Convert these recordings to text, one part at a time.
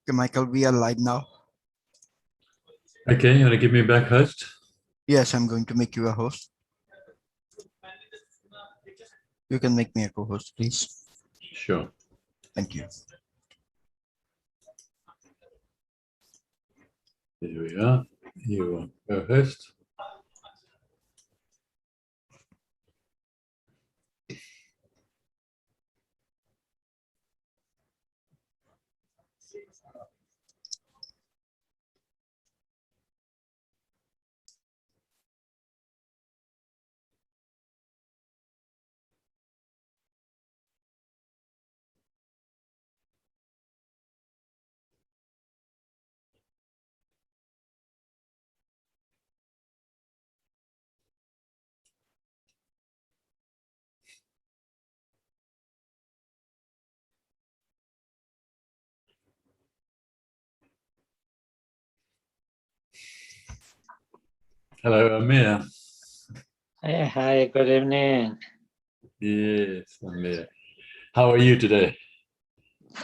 Okay, Michael, we are live now. Okay, you want to give me back host? Yes, I'm going to make you a host. You can make me a co-host, please. Sure. Thank you. There we are. You are co-host. Hello, Amir. Hi, good evening. Yes, Amir. How are you today?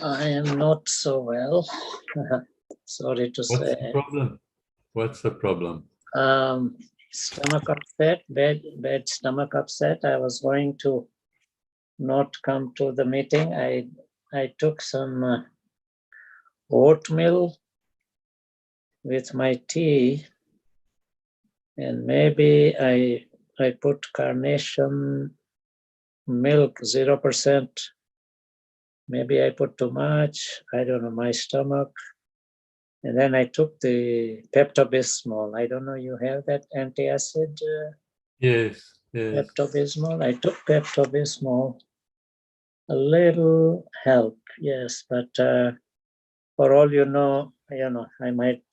I am not so well. Sorry to What's say. the problem? What's the problem? Stomach upset, bad stomach upset. I was going to not come to the meeting. I took some oatmeal with my tea, and maybe I put carnation milk 0%. Maybe I put too much. I don't know, my stomach. And then I took the Pepto-Bismol. I don't know, you have that antacid Yes, yes. Pepto-Bismol? I took Pepto-Bismol. A little help, yes, but for all you know, I might,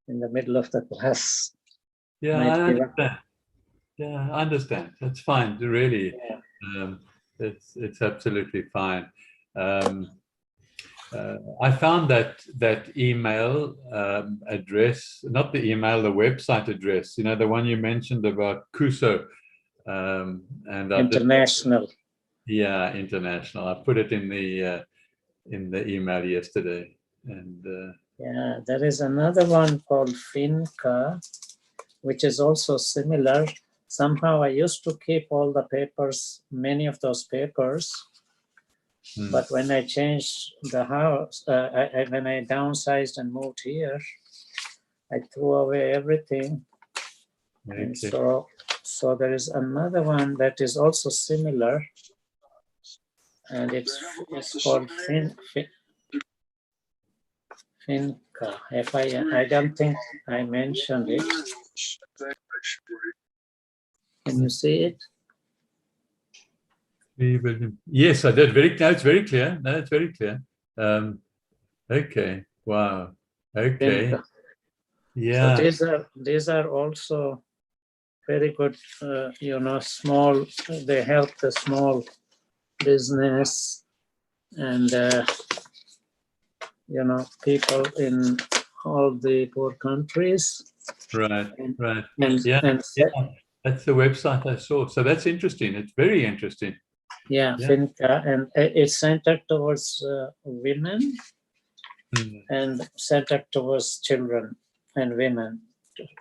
in the middle of the class, Yeah, might I give up. understand. Yeah, I understand. That's fine. Really, Yeah. it's absolutely fine. I found that email address, not the email, the website address. You know, the one you mentioned about Kuso, and International. Yeah, international. I put it in the email yesterday, and Yeah, there is another one called Finca, which is also similar. Somehow I used to keep all the papers, many of those papers. But when I changed the house, when I downsized and moved here, I threw away everything. okay. And so there is another one that is also similar, and it's called Finca. I don't think I mentioned it. Can you see it? Yes, I did. No, it's very clear. No, it's very clear. Okay. Wow. Okay. Finca. Yeah. So these are also very good, small, they help the small business and, people in all the poor countries. Right. Right. And, Yeah. and That's the website I saw. So that's interesting. It's very interesting. yeah, Finca, and it's centered towards women and centered towards children and women,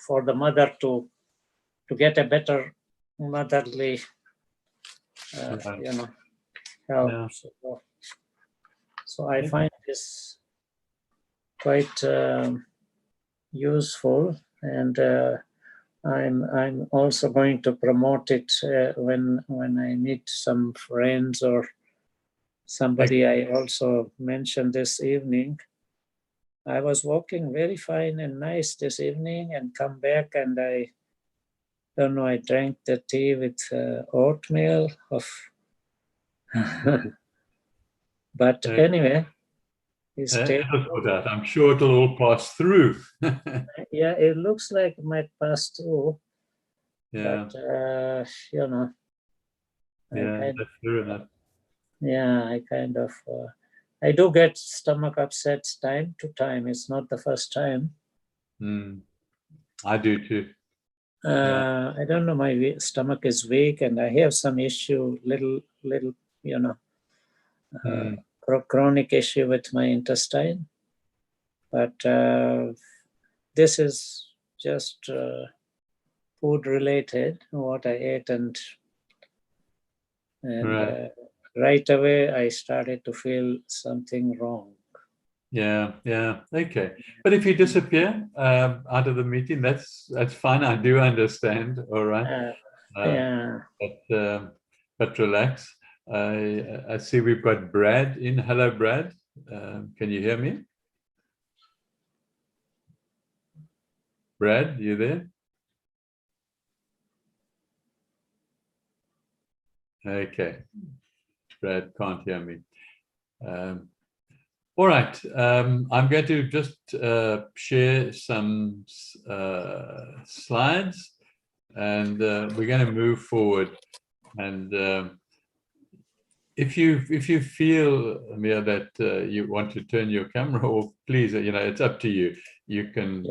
for the mother to get a better motherly, help. Yeah. So I find this quite useful, and I'm also going to promote it when I meet some friends or somebody. I also mentioned this evening. I was walking very fine and nice this evening, and come back, and I don't know, I drank the tea with oatmeal of but anyway, I'm sure it'll all pass through. Yeah, it looks like it might pass through. Yeah. But That's true enough. Yeah, I do get stomach upsets time to time. It's not the first time. I do too. I don't know, my stomach is weak, and I have some issue, little, chronic issue with my intestine. but this is just food related, what I ate, and Right. right away I started to feel something wrong. Yeah, okay. But if you disappear out of the meeting, that's fine. I do understand. All right. Yeah. But relax. I see we've got Brad in. Hello, Brad. Can you hear me? Brad, you there? Okay. Brad can't hear me. All right. I'm going to just share some slides, and we're going to move forward. And if you feel, Amir, that you want to turn your camera off, please, it's up to you. You can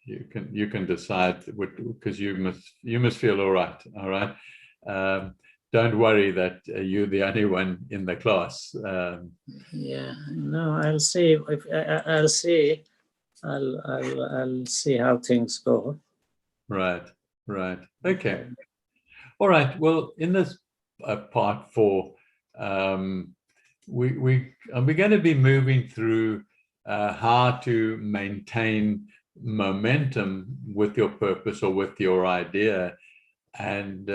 you can decide, because you must feel all right. All right. Don't worry that you're the only one in the class. Yeah, no, I'll see. If I'll see, I'll see how things go. Right. Okay. All right. Well, in this part 4, we're going to be moving through how to maintain momentum with your purpose or with your idea, and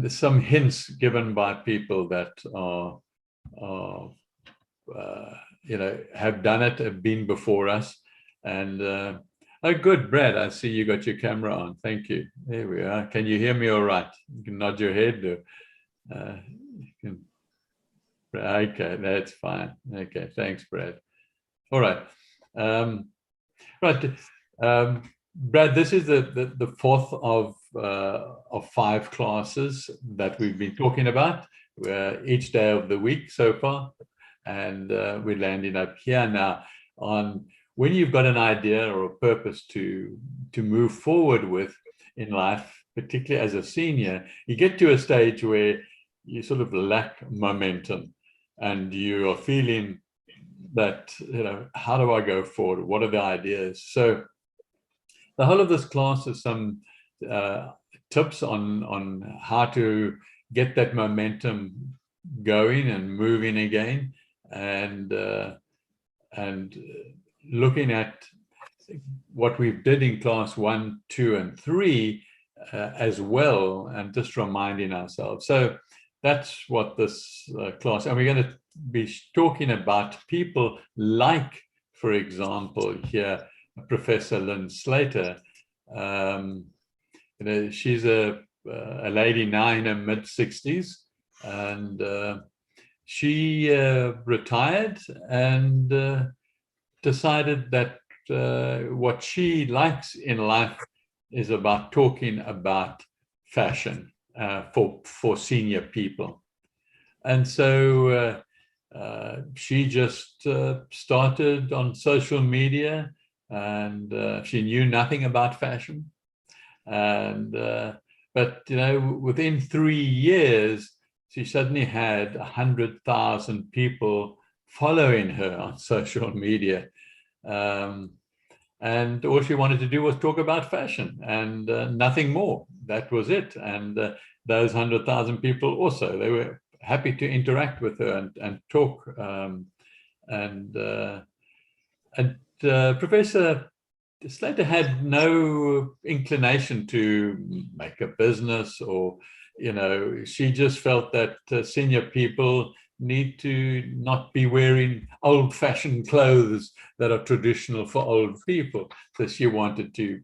some hints given by people that are have done it, have been before us. And oh, good, Brad. I see you got your camera on. Thank you. There we are. Can you hear me all right? You can nod your head. Okay, that's fine. Okay, thanks, Brad. All right. Right. Brad, this is the 4th of 5 classes that we've been talking about each day of the week so far. And we're landing up here now on when you've got an idea or a purpose to move forward with in life, particularly as a senior. You get to a stage where you sort of lack momentum, and you are feeling that, how do I go forward? What are the ideas? So the whole of this class is some tips on how to get that momentum going and moving again, and looking at what we did in class 1, 2, and 3 as well, and just reminding ourselves. So that's what this class, and we're going to be talking about people like, for example, here, Professor Lynn Slater. She's a lady now in her mid-60s, and she retired and decided that what she likes in life is about talking about fashion for senior people. And so she just started on social media, and she knew nothing about fashion. And but within 3 years, she suddenly had 100,000 people following her on social media. And all she wanted to do was talk about fashion, and nothing more. That was it. And those 100,000 people also, they were happy to interact with her and talk. Professor Slater had no inclination to make a business, or, she just felt that senior people need to not be wearing old-fashioned clothes that are traditional for old people. So she wanted to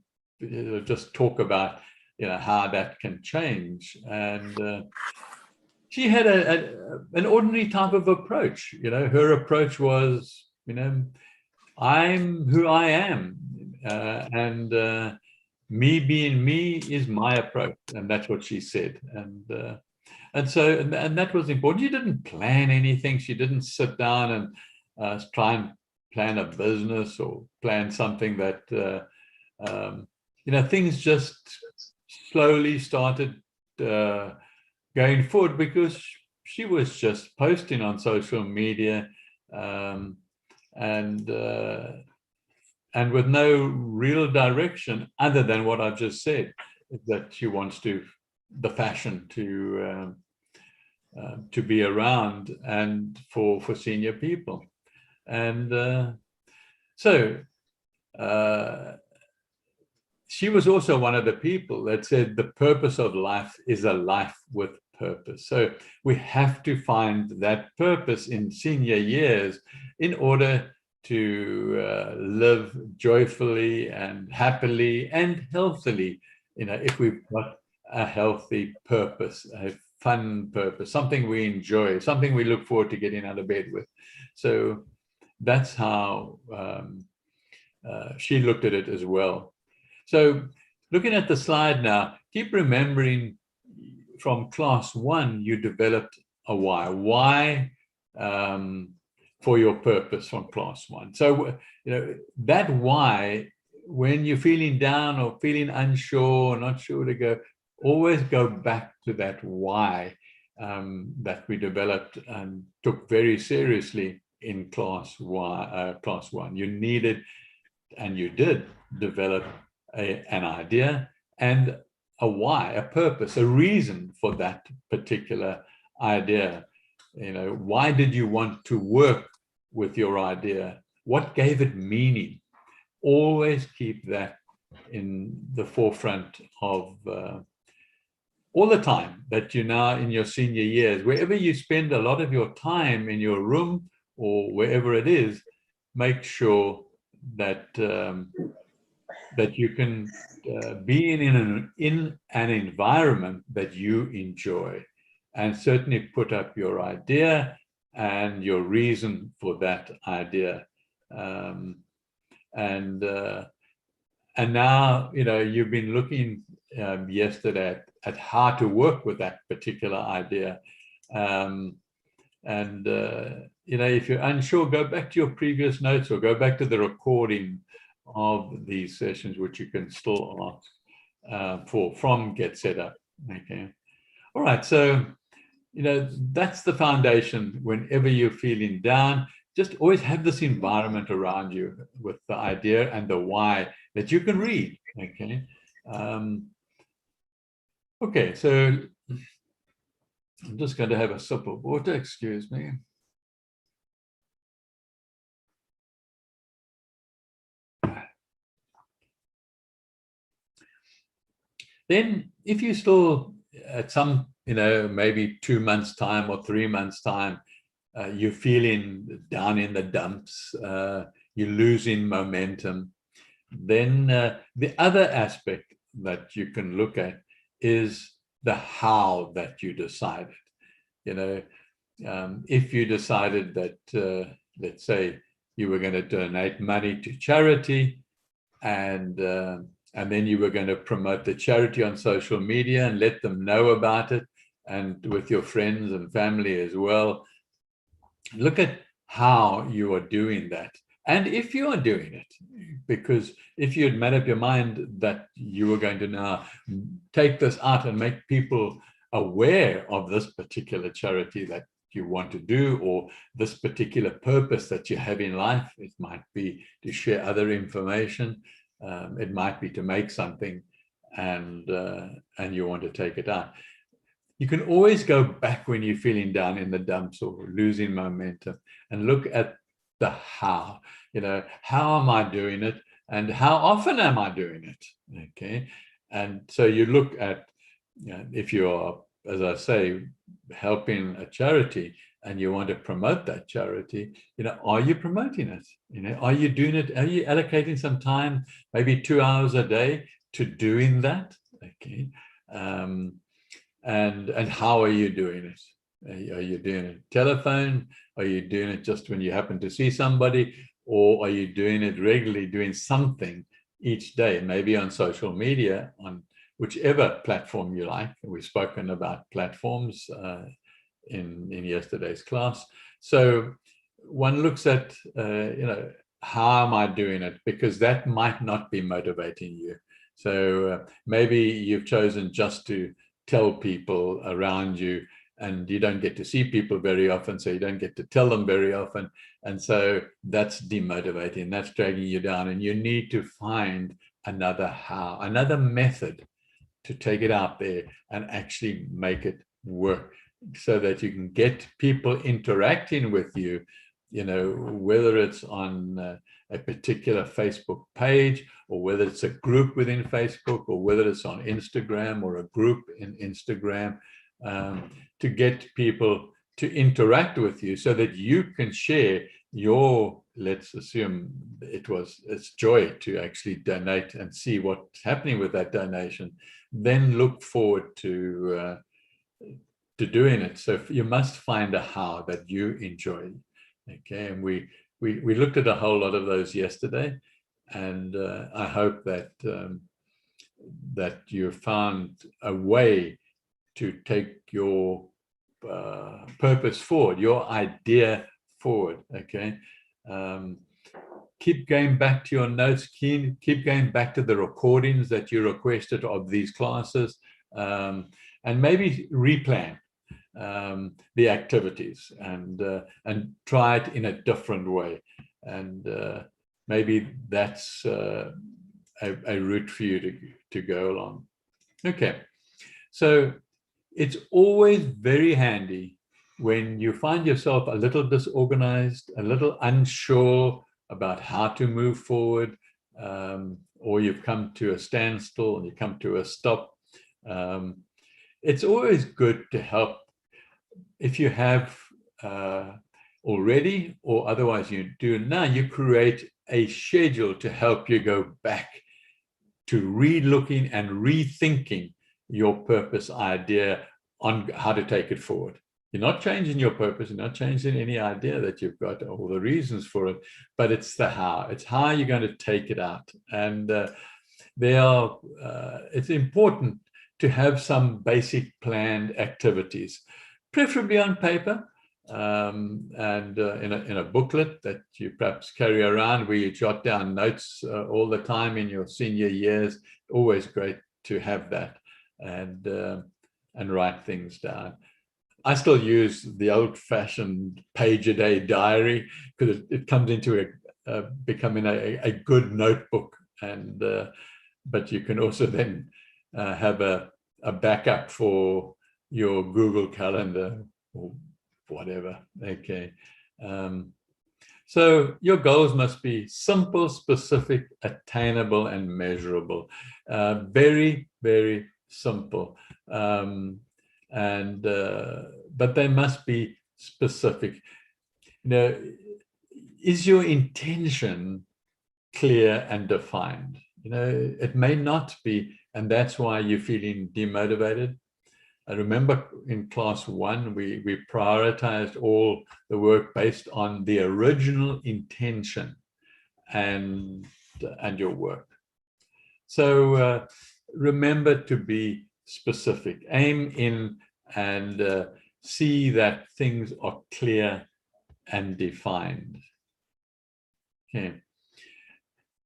just talk about, how that can change. And she had an ordinary type of approach. Her approach was, I'm who I am, and me being me is my approach, and that's what she said. And that was important. She didn't plan anything. She didn't sit down and try and plan a business or plan something that, things just slowly started going forward, because she was just posting on social media and with no real direction other than what I've just said, that she wants the fashion to be around and for senior people. And so she was also one of the people that said the purpose of life is a life with purpose. So we have to find that purpose in senior years in order to live joyfully and happily and healthily. If we've got a healthy purpose, a fun purpose, something we enjoy, something we look forward to getting out of bed with. So that's how she looked at it as well. So looking at the slide now, keep remembering from class 1, you developed a why. Why for your purpose from class 1. So, that why, when you're feeling down or feeling unsure, or not sure to go, always go back to that why that we developed and took very seriously in class 1. You needed, and you did develop an idea and a why, a purpose, a reason for that particular idea. Why did you want to work with your idea? What gave it meaning? Always keep that in the forefront of all the time that you're now in your senior years. Wherever you spend a lot of your time, in your room or wherever it is, make sure that that you can be in an environment that you enjoy, and certainly put up your idea and your reason for that idea. And now, you've been looking yesterday at how to work with that particular idea. If you're unsure, go back to your previous notes or go back to the recording of these sessions, which you can still ask from Get Set Up. Okay. All right. So, that's the foundation. Whenever you're feeling down, just always have this environment around you with the idea and the why that you can read. Okay. Okay. So I'm just going to have a sip of water. Excuse me. Then if you still at some, maybe 2 months' time or 3 months' time, you're feeling down in the dumps, you're losing momentum, then the other aspect that you can look at is the how that you decided. If you decided that, let's say, you were going to donate money to charity, and then you were going to promote the charity on social media and let them know about it, and with your friends and family as well. Look at how you are doing that. And if you are doing it, because if you had made up your mind that you were going to now take this out and make people aware of this particular charity that you want to do, or this particular purpose that you have in life, it might be to share other information. It might be to make something, and you want to take it out. You can always go back when you're feeling down in the dumps or losing momentum and look at the how. How am I doing it, and how often am I doing it? Okay, and so you look at, if you are, as I say, helping a charity and you want to promote that charity, are you promoting it? Are you doing it? Are you allocating some time, maybe 2 hours a day, to doing that? Okay. And how are you doing it? Are you doing it telephone? Are you doing it just when you happen to see somebody? Or are you doing it regularly, doing something each day, maybe on social media, on whichever platform you like? We've spoken about platforms in yesterday's class. So one looks at, how am I doing it? Because that might not be motivating you. So maybe you've chosen just to tell people around you and you don't get to see people very often, so you don't get to tell them very often. And so that's demotivating, that's dragging you down, and you need to find another method to take it out there and actually make it work, so that you can get people interacting with you, whether it's on a particular Facebook page, or whether it's a group within Facebook, or whether it's on Instagram or a group in Instagram, to get people to interact with you so that you can share your, let's assume it's joy to actually donate and see what's happening with that donation, then look forward to doing it. So you must find a how that you enjoy. Okay, and we looked at a whole lot of those yesterday, and I hope that that you found a way to take your purpose forward, your idea forward. Okay, keep going back to your notes, keep going back to the recordings that you requested of these classes, and maybe replan the activities and try it in a different way, and maybe that's a route for you to go along. Okay, so it's always very handy when you find yourself a little disorganized, a little unsure about how to move forward, or you've come to a standstill and you come to a stop. It's always good to help, if you have already, or otherwise you do now, you create a schedule to help you go back to re-looking and rethinking your purpose idea on how to take it forward. You're not changing your purpose, you're not changing any idea that you've got, all the reasons for it, but it's the how. It's how you're going to take it out. And it's important to have some basic planned activities, preferably on paper, and in a booklet that you perhaps carry around, where you jot down notes all the time in your senior years. Always great to have that, and write things down. I still use the old-fashioned page-a-day diary, because it comes into becoming a good notebook, and but you can also then have a backup for your Google Calendar or whatever. Okay, so your goals must be simple, specific, attainable, and measurable. Very, very simple, but they must be specific. Is your intention clear and defined? It may not be, and that's why you're feeling demotivated. I remember in class 1, we prioritized all the work based on the original intention and your work. So remember to be specific, aim in, and see that things are clear and defined. Okay.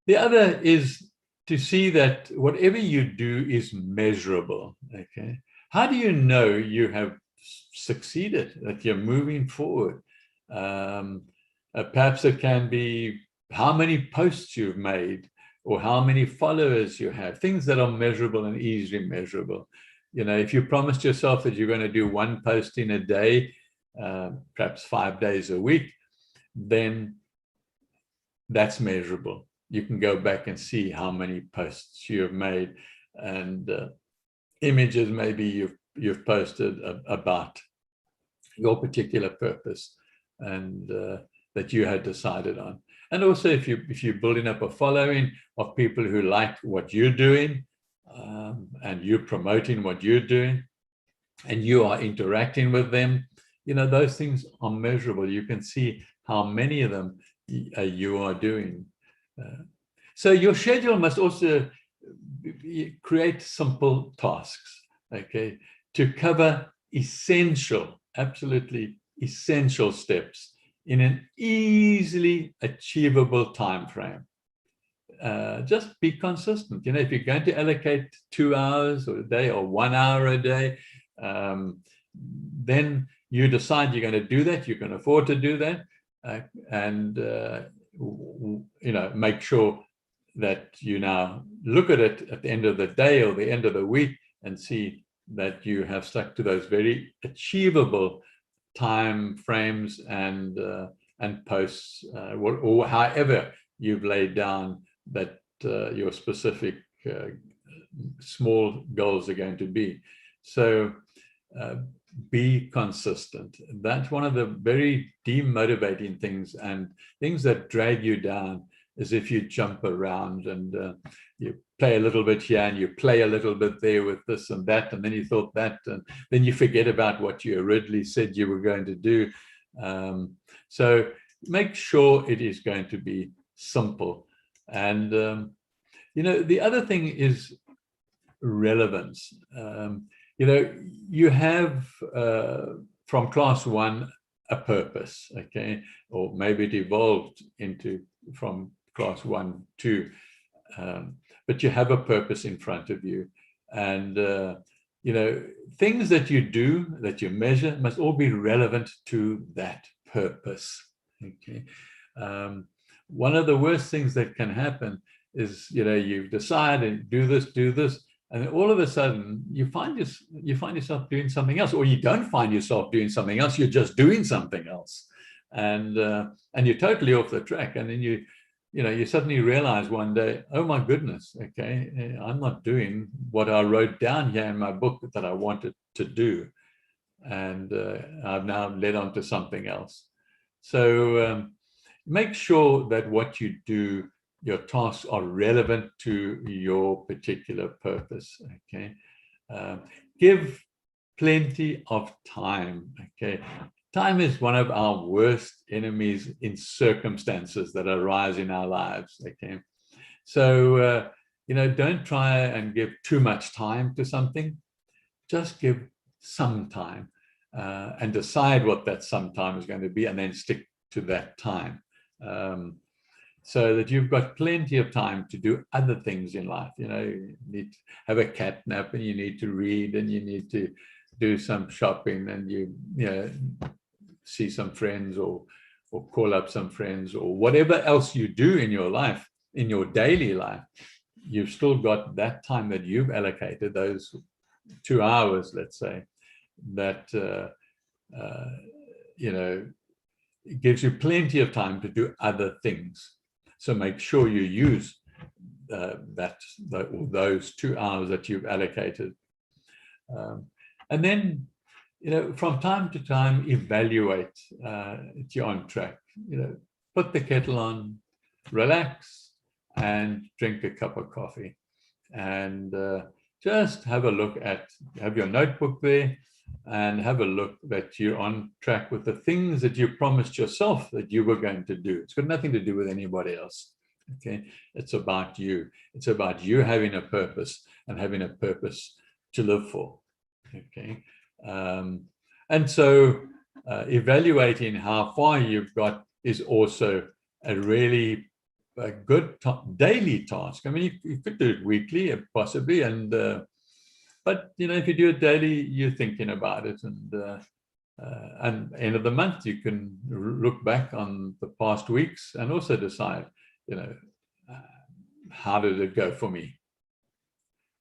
The other is to see that whatever you do is measurable. Okay. How do you know you have succeeded, that you're moving forward? Perhaps it can be how many posts you've made, or how many followers you have, things that are measurable and easily measurable. If you promised yourself that you're going to do 1 post in a day, perhaps 5 days a week, then that's measurable. You can go back and see how many posts you have made, and images maybe you've posted about your particular purpose, and that you had decided on. And also, if you're building up a following of people who like what you're doing, and you're promoting what you're doing, and you are interacting with them, those things are measurable. You can see how many of them you are doing. So your schedule must also create simple tasks, okay, to cover essential, absolutely essential steps in an easily achievable time frame. Just be consistent. If you're going to allocate 2 hours a day or 1 hour a day, then you decide you're going to do that, you can afford to do that, and make sure that you now look at it at the end of the day or the end of the week and see that you have stuck to those very achievable time frames and posts, or however you've laid down that your specific small goals are going to be. So be consistent. That's one of the very demotivating things, and things that drag you down is if you jump around and you play a little bit here and you play a little bit there with this and that, and then you thought that, and then you forget about what you originally said you were going to do. So make sure it is going to be simple. And the other thing is relevance. You have from class 1 a purpose, okay, or maybe it evolved from class 1 2, but you have a purpose in front of you, and things that you do, that you measure, must all be relevant to that purpose. Okay, one of the worst things that can happen is you decide and do this, and all of a sudden you find yourself doing something else, or you don't find yourself doing something else. You're just doing something else, and you're totally off the track. And then you suddenly realize one day, oh my goodness, okay, I'm not doing what I wrote down here in my book that I wanted to do, and I've now led on to something else. So make sure that what you do, your tasks, are relevant to your particular purpose, okay? Give plenty of time, okay? Time is one of our worst enemies in circumstances that arise in our lives, okay? So, don't try and give too much time to something. Just give some time and decide what that some time is going to be, and then stick to that time. So that you've got plenty of time to do other things in life. You need to have a cat nap, and you need to read, and you need to do some shopping, and you see some friends, or call up some friends, or whatever else you do in your life, in your daily life. You've still got that time that you've allocated, those 2 hours, let's say, that it gives you plenty of time to do other things. So make sure you use those 2 hours that you've allocated. And then, from time to time, evaluate if you're on track. Put the kettle on, relax, and drink a cup of coffee. And just have a look have your notebook there, and have a look that you're on track with the things that you promised yourself that you were going to do. It's got nothing to do with anybody else, okay? It's about you. It's about you having a purpose, and having a purpose to live for, okay? And so evaluating how far you've got is also a really good daily task. I mean, you could do it weekly, possibly, and but if you do it daily, you're thinking about it, and end of the month, you can look back on the past weeks and also decide, how did it go for me?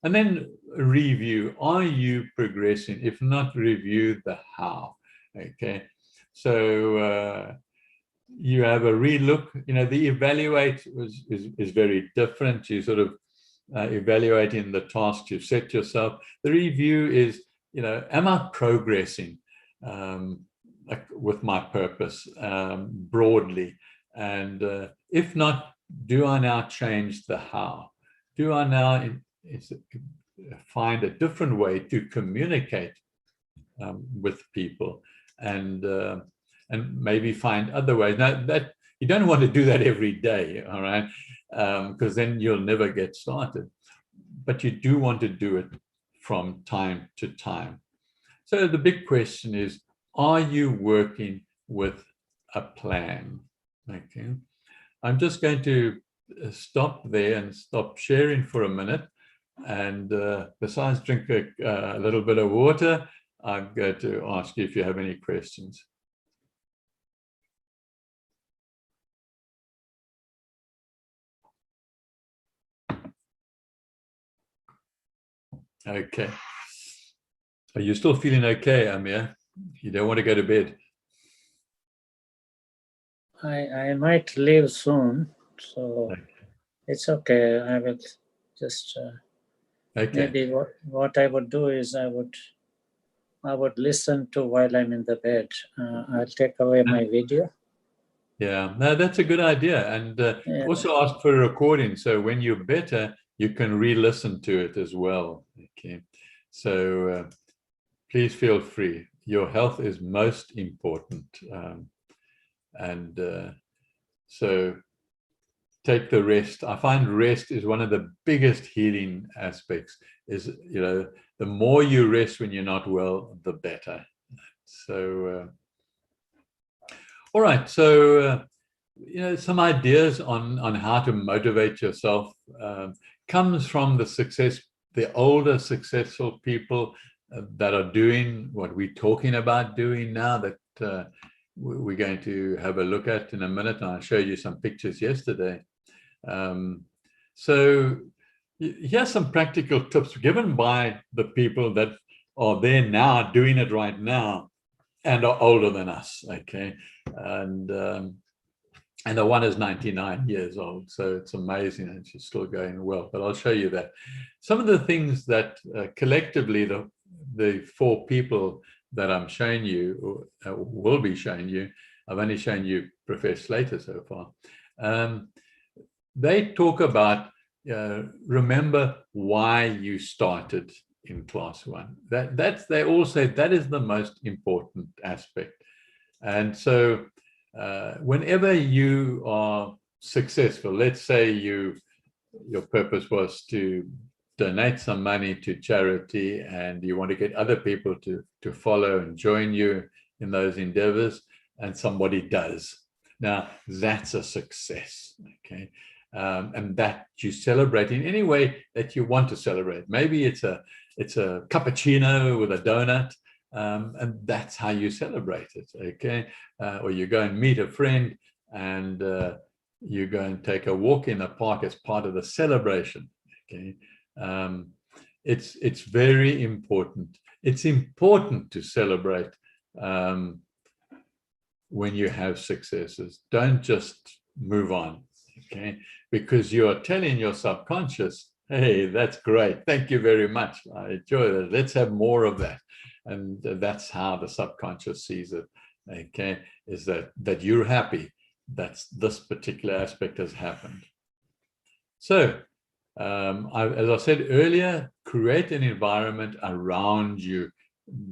And then review. Are you progressing? If not, review the how. Okay, so you have a relook. The evaluate is very different. You sort of evaluating the tasks you've set yourself. The review is, am I progressing with my purpose broadly? And if not, do I now change the how? Do I now find a different way to communicate with people, and maybe find other ways? Now, that you don't want to do that every day, all right? Because then you'll never get started. But you do want to do it from time to time. So the big question is, are you working with a plan? Okay. I'm just going to stop there and stop sharing for a minute. And besides drink a little bit of water, I'm going to ask you if you have any questions. Okay. Are you still feeling okay, Amir? You don't want to go to bed? I might leave soon, so Okay. it's okay. I will just Okay. maybe what I would do is I would listen to while I'm in the bed. I'll take away my video. Yeah, no, that's a good idea. And Yeah. also ask for a recording. So when you're better, you can re-listen to it as well. Okay. So please feel free. Your health is most important. So take the rest. I find rest is one of the biggest healing aspects. Is, you know, the more you rest when you're not well, the better. So all right. So you know, some ideas on how to motivate yourself comes from the older successful people that are doing what we're talking about doing now, that we're going to have a look at in a minute. And I showed you some pictures yesterday. So here's some practical tips given by the people that are there now, doing it right now, and are older than us. Okay. And the one is 99 years old, so it's amazing, and she's still going well. But I'll show you that. Some of the things that collectively the four people that I'm showing you, or will be showing you, I've only shown you Professor Slater so far. They talk about remember why you started in class one. They all say that is the most important aspect. And so whenever you are successful, let's say your purpose was to donate some money to charity, and you want to get other people to follow and join you in those endeavors, and somebody does. Now, that's a success, okay? And that you celebrate in any way that you want to celebrate. Maybe it's a cappuccino with a donut, and that's how you celebrate it, okay? Or you go and meet a friend, and you go and take a walk in the park as part of the celebration, okay? It's very important. It's important to celebrate when you have successes. Don't just move on, okay? Because you are telling your subconscious, hey, that's great. Thank you very much. I enjoy that. Let's have more of that. And that's how the subconscious sees it, okay? Is that you're happy that this particular aspect has happened. So, as I said earlier, create an environment around you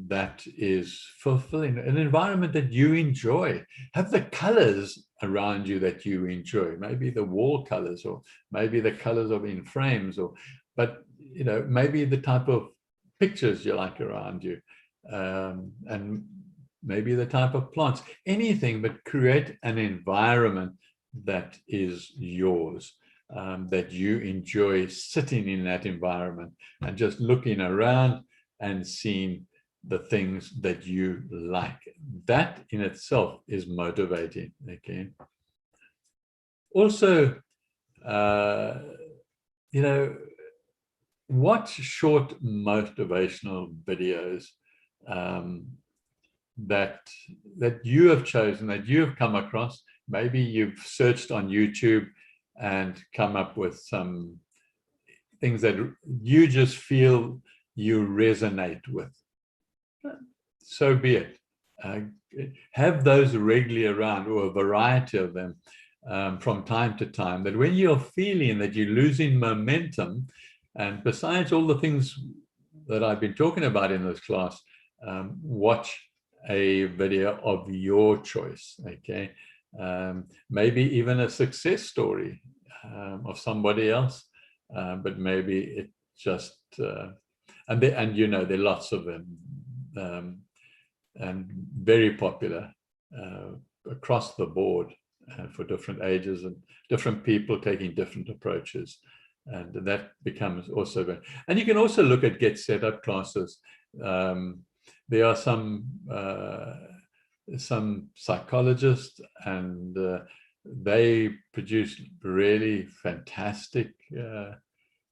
that is fulfilling, an environment that you enjoy. Have the colors around you that you enjoy, maybe the wall colors, or maybe the colors of in frames, but you know, maybe the type of pictures you like around you, and maybe the type of plants, anything, but create an environment that is yours. That you enjoy sitting in that environment and just looking around and seeing the things that you like. That in itself is motivating, okay? Also, you know, watch short motivational videos that you have chosen, that you have come across. Maybe you've searched on YouTube and come up with some things that you just feel you resonate with. So be it. Have those regularly around, or a variety of them from time to time, that when you're feeling that you're losing momentum, and besides all the things that I've been talking about in this class, watch a video of your choice, okay? Maybe even a success story of somebody else, but maybe it just, and you know, there are lots of them, and very popular across the board for different ages and different people taking different approaches. And that becomes also very, and you can also look at Get Set Up classes there are some psychologists, and they produce really fantastic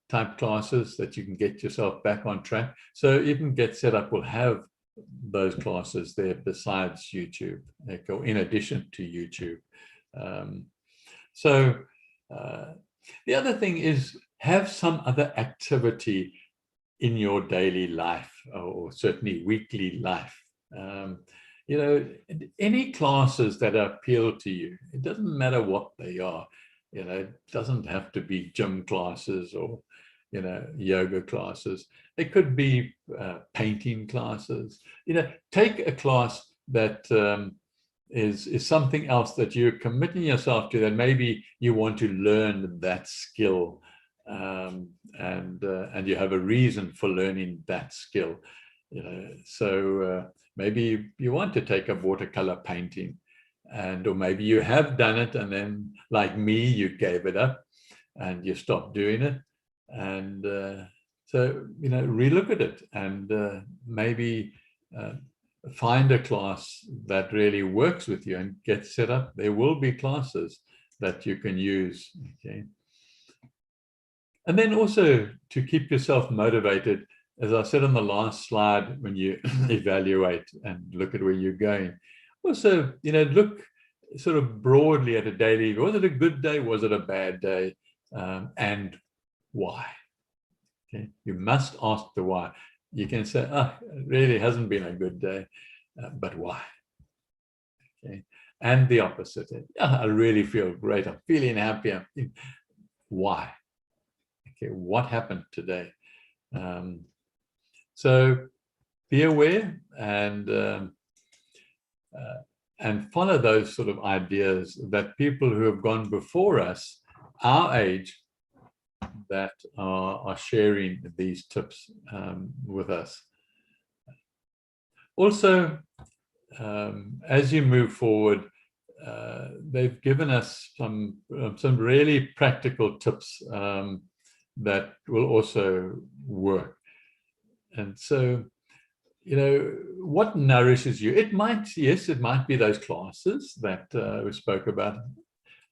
type classes that you can get yourself back on track. So even Get Set Up will have those classes there besides YouTube, or in addition to YouTube. So the other thing is, have some other activity in your daily life, or certainly weekly life. You know, any classes that appeal to you, it doesn't matter what they are. You know, it doesn't have to be gym classes or, you know, yoga classes. It could be painting classes. You know, take a class that is something else that you're committing yourself to, that maybe you want to learn that skill, and you have a reason for learning that skill. You know, so maybe you want to take up watercolor painting, or maybe you have done it, and then, like me, you gave it up and you stopped doing it. And so, you know, relook at it, and maybe find a class that really works with you and get set up. There will be classes that you can use. Okay. And then also to keep yourself motivated, as I said on the last slide, when you evaluate and look at where you're going, also, you know, look sort of broadly at a daily. Was it a good day? Was it a bad day? And why? Okay. You must ask the why. You can say, oh, it really hasn't been a good day, but why? Okay. And the opposite. I really feel great. I'm feeling happy. Why? Okay. What happened today? So be aware and follow those sort of ideas that people who have gone before us, our age, that are sharing these tips with us. Also, as you move forward, they've given us some really practical tips that will also work. And so, you know, what nourishes you? It might, yes, it might be those classes that we spoke about,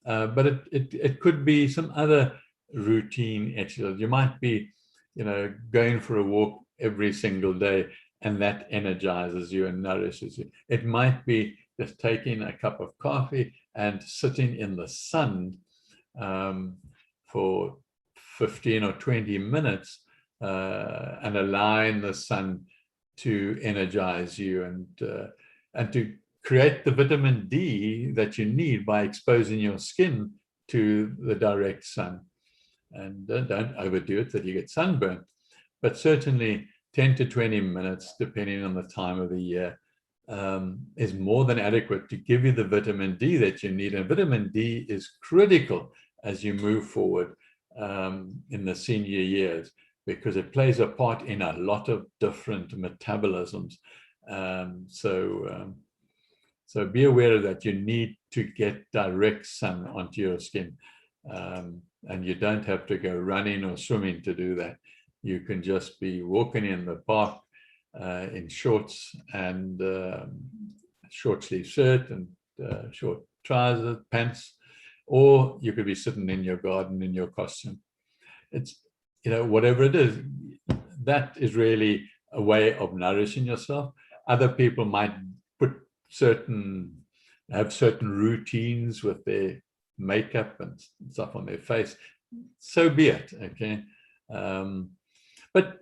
but it could be some other routine exercise. You might be, you know, going for a walk every single day, and that energizes you and nourishes you. It might be just taking a cup of coffee and sitting in the sun for 15 or 20 minutes and allowing the sun to energize you and to create the vitamin D that you need by exposing your skin to the direct sun. And don't overdo it that you get sunburned, but certainly 10 to 20 minutes, depending on the time of the year, is more than adequate to give you the vitamin D that you need. And vitamin D is critical as you move forward in the senior years, because it plays a part in a lot of different metabolisms. So be aware of that. You need to get direct sun onto your skin. And you don't have to go running or swimming to do that. You can just be walking in the park in shorts and short sleeve shirt and short trousers, pants, or you could be sitting in your garden in your costume. It's, you know, whatever it is, that is really a way of nourishing yourself. Other people might have certain routines with their makeup and stuff on their face. So be it. Okay. But,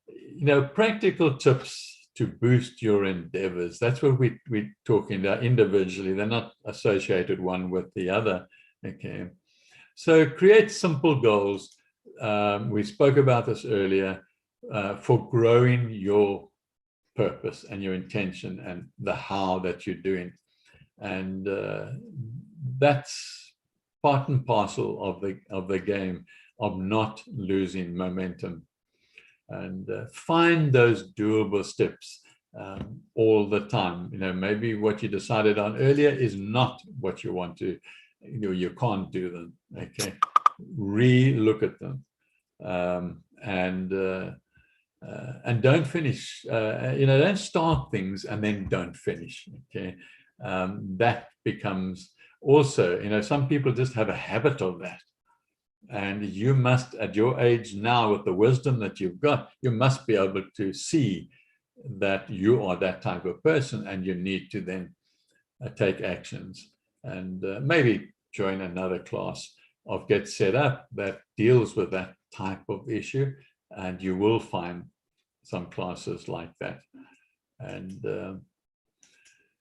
you know, practical tips to boost your endeavors, that's what we're talking about individually. They're not associated one with the other. Okay. So create simple goals. We spoke about this earlier, for growing your purpose and your intention and the how that you're doing. And that's part and parcel of the game of not losing momentum. And find those doable steps all the time. You know, maybe what you decided on earlier is not what you want to, you know, you can't do them. Okay, re-look at them, and and don't finish, don't start things and then don't finish. Okay. That becomes also, some people just have a habit of that. And you must, at your age now, with the wisdom that you've got, you must be able to see that you are that type of person, and you need to then take actions, and maybe join another class of Get Set Up that deals with that type of issue, and you will find some classes like that. And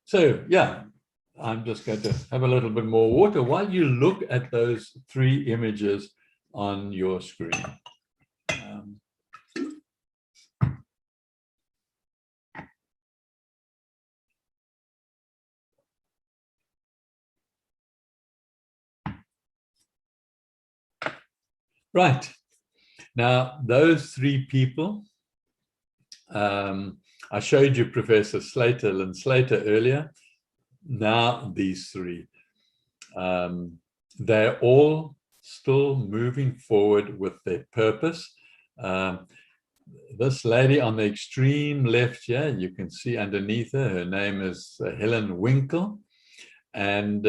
so, yeah, I'm just going to have a little bit more water while you look at those 3 images on your screen. Right. Now, those 3 people, I showed you Professor Slater, Lynn Slater, earlier. Now, these 3, they're all still moving forward with their purpose. This lady on the extreme left here, you can see underneath her name is Helen Winkle, and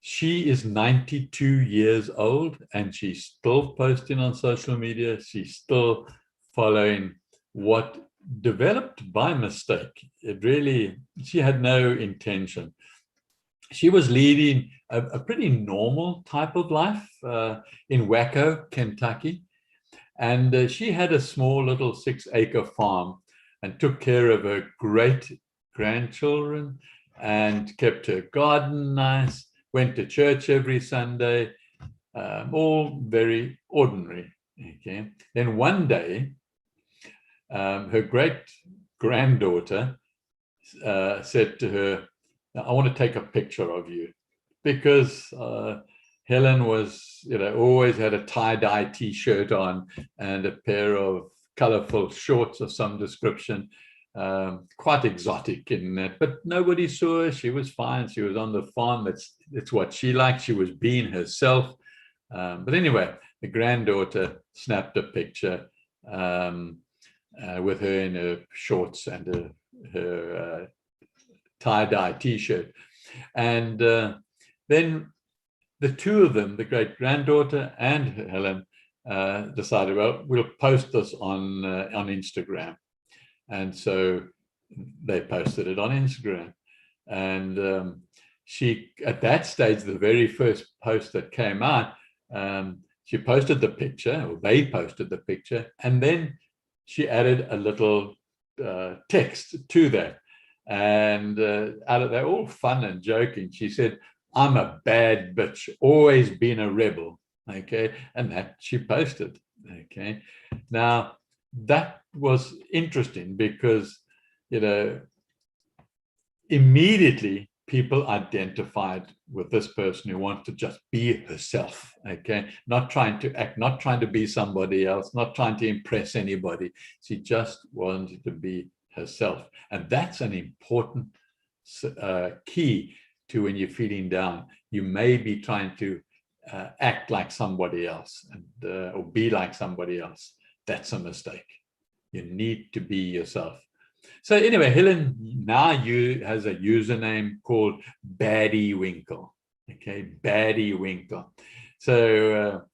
she is 92 years old, and she's still posting on social media. She's still following what developed by mistake. She had no intention. She was leading a pretty normal type of life in Waco, Kentucky. And she had a small little 6-acre farm and took care of her great grandchildren and kept her garden nice, went to church every Sunday, all very ordinary. Okay. Then one day, her great granddaughter said to her, "I want to take a picture of you," because Helen was, always had a tie-dye T-shirt on and a pair of colorful shorts of some description, quite exotic in that. But nobody saw her. She was fine. She was on the farm. That's what she liked. She was being herself. But anyway, the granddaughter snapped a picture with her in her shorts and her tie-dye T-shirt. And then the 2 of them, the great-granddaughter and Helen, decided, well, we'll post this on Instagram. And so they posted it on Instagram. And she, at that stage, the very first post that came out, she posted the picture, or they posted the picture, and then she added a little text to that. And they're all fun and joking. She said, "I'm a bad bitch, always been a rebel." Okay. And that she posted. Okay. Now, that was interesting because, immediately people identified with this person who wanted to just be herself. Okay. Not trying to act, not trying to be somebody else, not trying to impress anybody. She just wanted to be herself. And that's an important key to when you're feeling down. You may be trying to act like somebody else or be like somebody else. That's a mistake. You need to be yourself. So anyway, Helen now has a username called Baddie Winkle. Okay, Baddie Winkle. So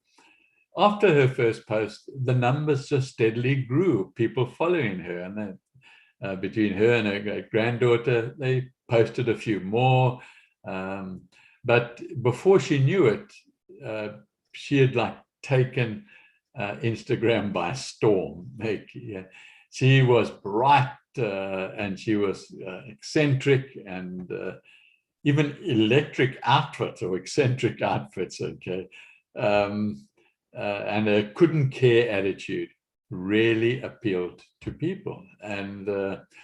after her first post, the numbers just steadily grew, people following her. And then between her and her granddaughter, they posted a few more. But before she knew it, she had taken Instagram by storm. She was bright and she was eccentric, and even electric outfits or eccentric outfits. Okay, and a couldn't care attitude really appealed to people. And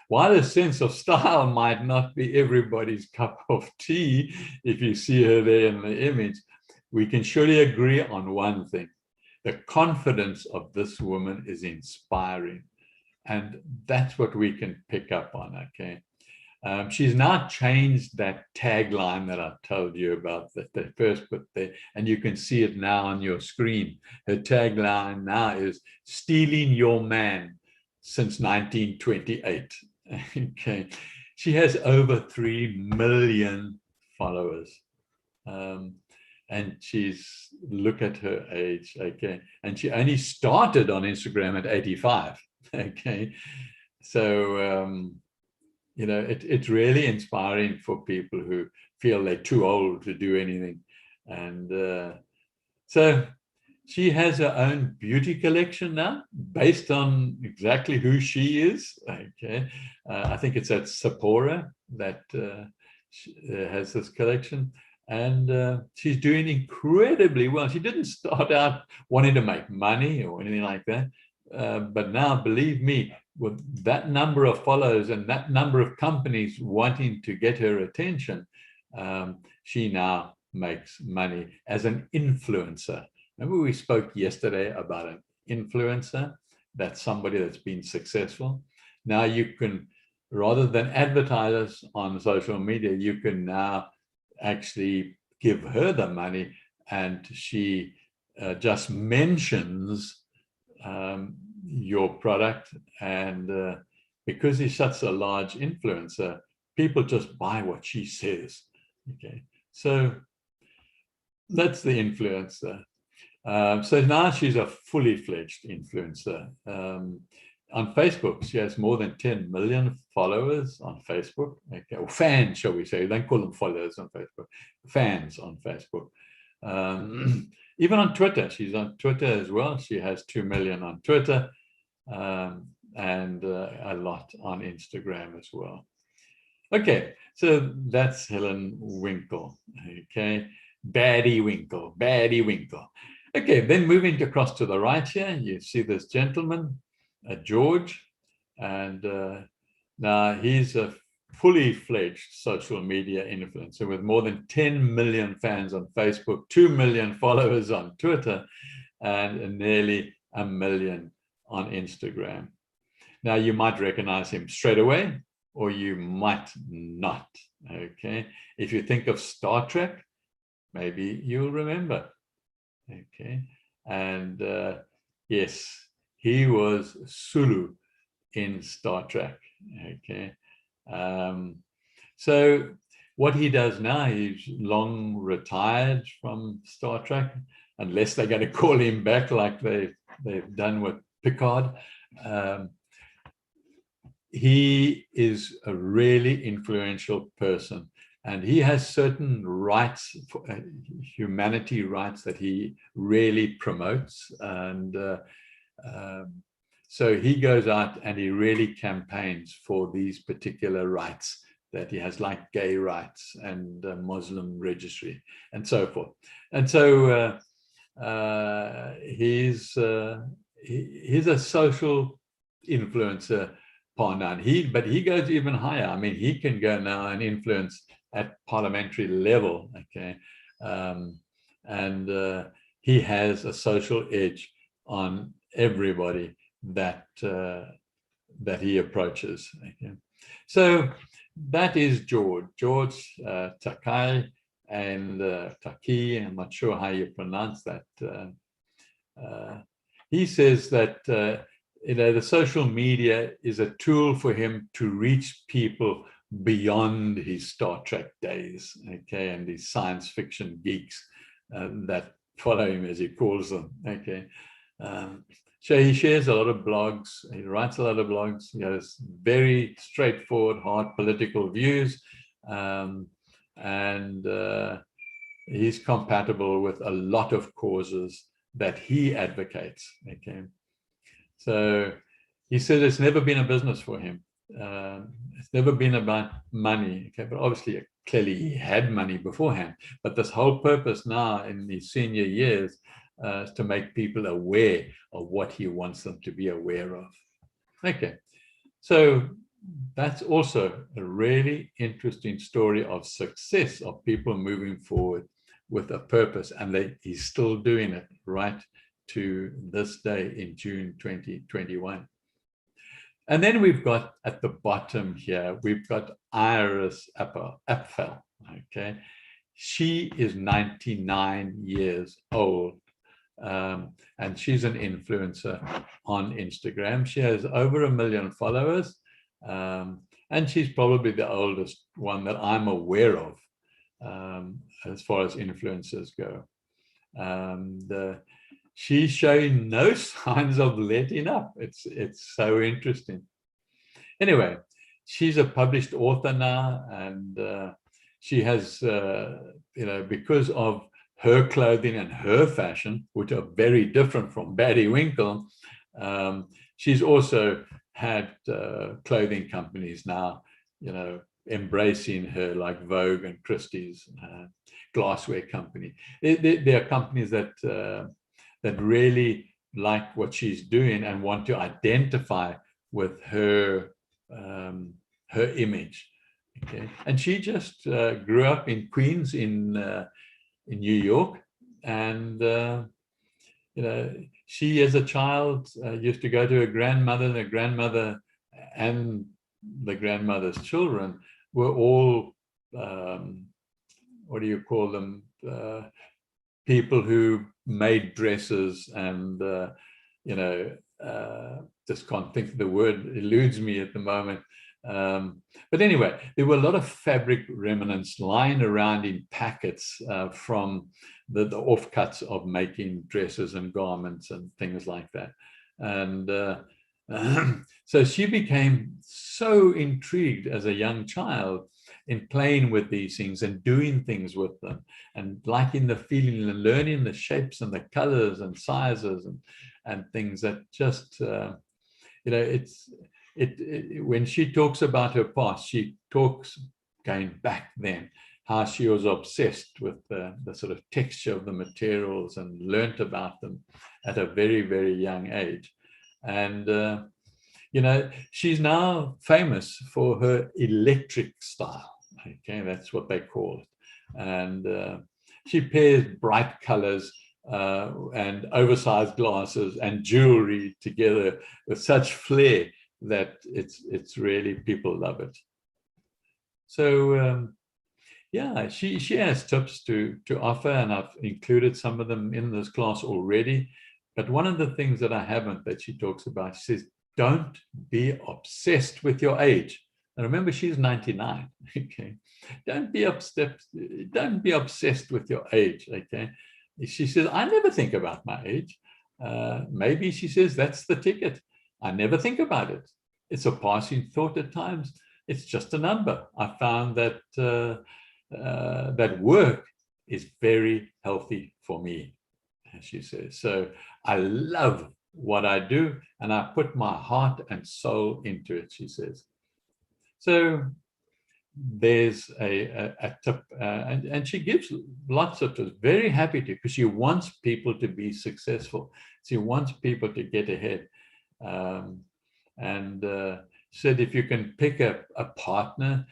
while a sense of style might not be everybody's cup of tea, if you see her there in the image, we can surely agree on one thing. The confidence of this woman is inspiring. And that's what we can pick up on, okay? She's now changed that tagline that I told you about that they first put there, and you can see it now on your screen. Her tagline now is "Stealing Your Man, since 1928. Okay, she has over 3 million followers. And she's, look at her age, okay, and she only started on Instagram at 85. Okay, so you know, it's really inspiring for people who feel they're too old to do anything. And so she has her own beauty collection now, based on exactly who she is. Okay, I think it's at Sephora that she has this collection, and she's doing incredibly well. She didn't start out wanting to make money or anything like that, but now, believe me, with that number of followers and that number of companies wanting to get her attention, she now makes money as an influencer. Remember we spoke yesterday about an influencer? That's somebody that's been successful. Now you can, rather than advertise on social media, you can now actually give her the money, and she just mentions your product, and because he's such a large influencer, people just buy what she says. Okay, so that's the influencer. So now she's a fully fledged influencer. On Facebook, she has more than 10 million followers on Facebook, okay, or fans, shall we say. Don't call them followers on Facebook, fans on Facebook. Even on Twitter, she's on Twitter as well. She has 2 million on Twitter, and a lot on Instagram as well. Okay, so that's Helen Winkle. Okay, Baddie Winkle, Baddie Winkle. Okay, then moving across to the right here, you see this gentleman, George, and now he's a fully fledged social media influencer with more than 10 million fans on Facebook, 2 million followers on Twitter, and nearly 1 million on Instagram. Now you might recognize him straight away, or you might not. Okay, if you think of Star Trek, maybe you'll remember. Okay, and yes, he was Sulu in Star Trek. Okay, so what he does now, he's long retired from Star Trek, unless they're going to call him back like they've done with Picard. He is a really influential person, and he has certain rights, humanity rights, that he really promotes. And so he goes out and he really campaigns for these particular rights that he has, like gay rights and Muslim registry and so forth. And so he's a social influencer partner, but he goes even higher. I mean, he can go now and influence at parliamentary level. Okay, and he has a social edge on everybody that he approaches. Okay, so that is George Takai, and Taki. I'm not sure how you pronounce that. He says that the social media is a tool for him to reach people beyond his Star Trek days, okay, and these science fiction geeks that follow him, as he calls them. Okay, so he shares a lot of blogs, he writes a lot of blogs, he has very straightforward, hard political views, and he's compatible with a lot of causes that he advocates. Okay, so he said it's never been a business for him. It's never been about money. Okay, but obviously, clearly he had money beforehand. But this whole purpose now in these senior years is to make people aware of what he wants them to be aware of. Okay, so that's also a really interesting story of success of people moving forward with a purpose, and he's still doing it right to this day in June 2021. And then we've got at the bottom here, we've got Iris Apfel. Okay, she is 99 years old, And she's an influencer on Instagram. She has over 1 million followers, and she's probably the oldest one that I'm aware of as far as influencers go. She's showing no signs of letting up. It's so interesting. Anyway, she's a published author now, and she has, because of her clothing and her fashion, which are very different from Barry Winkle, she's also had clothing companies now, embracing her, like Vogue and Christie's, glassware company. There are companies that really like what she's doing and want to identify with her image. Okay, and she just grew up in Queens in New York, and she as a child used to go to her grandmother, and her grandmother and the grandmother's children were all what do you call them, people who made dresses, and just can't think of the word, eludes me at the moment. But anyway, there were a lot of fabric remnants lying around in packets from the offcuts of making dresses and garments and things like that. And so she became so intrigued as a young child in playing with these things and doing things with them, and liking the feeling and learning the shapes and the colors and sizes and things that just, when she talks about her past, she talks going back then, how she was obsessed with the sort of texture of the materials and learnt about them at a very, very young age. And, she's now famous for her electric style. Okay, that's what they call it. And she pairs bright colors and oversized glasses and jewelry together with such flair that it's really, people love it. So yeah, she has tips to offer, and I've included some of them in this class already. But one of the things that I haven't, that she talks about, she says, don't be obsessed with your age. And remember, she's 99. Okay, don't be obsessed with your age. Okay, she says, I never think about my age. Maybe, she says, that's the ticket. I never think about it. It's a passing thought at times. It's just a number. I found that that work is very healthy for me, she says. So I love what I do, and I put my heart and soul into it, she says. So there's a tip, and she gives lots of tips. Very happy to, because she wants people to be successful. She wants people to get ahead. And said, if you can pick a partner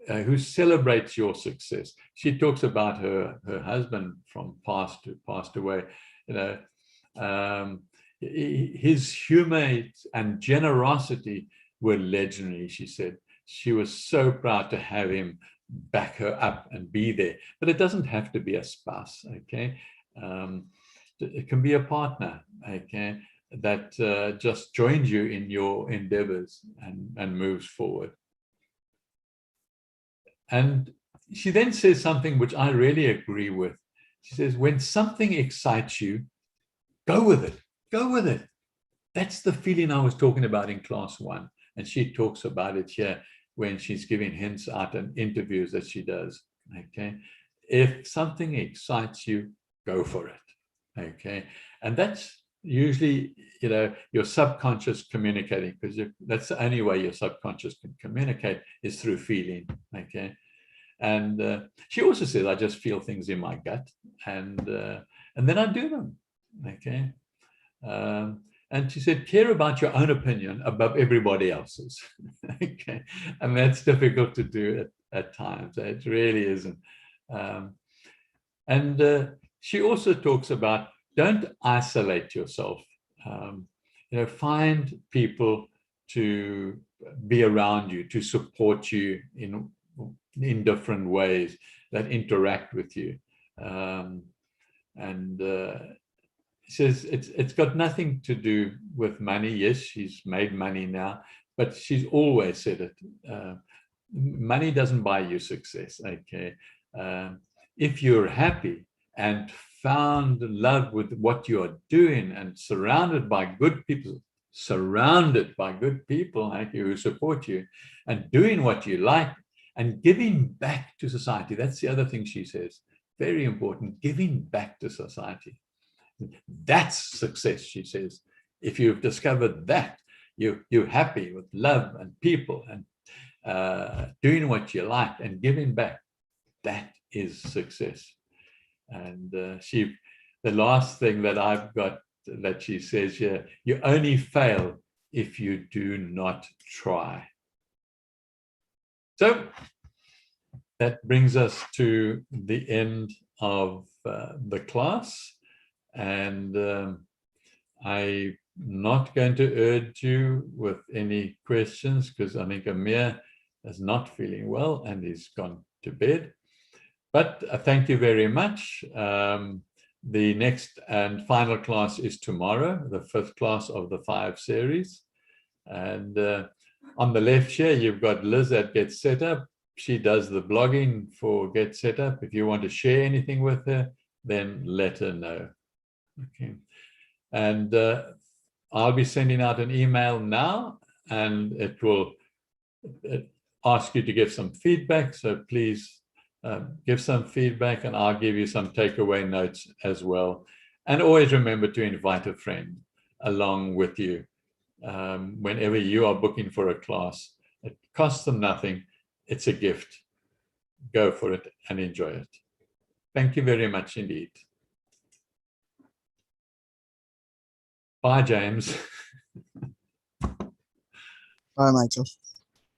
who celebrates your success. She talks about her husband from passed away. His humor and generosity were legendary, she said. She was so proud to have him back her up and be there. But it doesn't have to be a spouse, okay? It can be a partner, okay, that just joins you in your endeavors and moves forward. And she then says something which I really agree with. She says, when something excites you, go with it. Go with it. That's the feeling I was talking about in class 1. And she talks about it here when she's giving hints out in interviews that she does. Okay. If something excites you, go for it. Okay. And that's usually, your subconscious communicating, because that's the only way your subconscious can communicate is through feeling. Okay. And she also says, I just feel things in my gut, and then I do them. Okay. And she said, care about your own opinion above everybody else's. Okay. And that's difficult to do at times. It really isn't. And she also talks about, don't isolate yourself. Find people to be around you, to support you in different ways, that interact with you. And says it's got nothing to do with money. Yes, she's made money now, but she's always said it. Money doesn't buy you success. Okay, if you're happy and found love with what you are doing and surrounded by good people, like you, who support you, and doing what you like and giving back to society. That's the other thing she says. Very important, giving back to society. That's success, she says. If you've discovered that, you're happy with love and people and doing what you like and giving back, that is success. And the last thing that I've got that she says here, you only fail if you do not try. So that brings us to the end of the class. And I'm not going to urge you with any questions because I think Amir is not feeling well and he's gone to bed. But thank you very much. The next and final class is tomorrow, the 5th class of the 5 series. And on the left here, you've got Liz at Get Set Up. She does the blogging for Get Set Up. If you want to share anything with her, then let her know. Okay. And I'll be sending out an email now, and it will ask you to give some feedback. So please give some feedback, and I'll give you some takeaway notes as well. And always remember to invite a friend along with you. Whenever you are booking for a class, it costs them nothing. It's a gift. Go for it and enjoy it. Thank you very much indeed. Bye, James. Bye, Michael.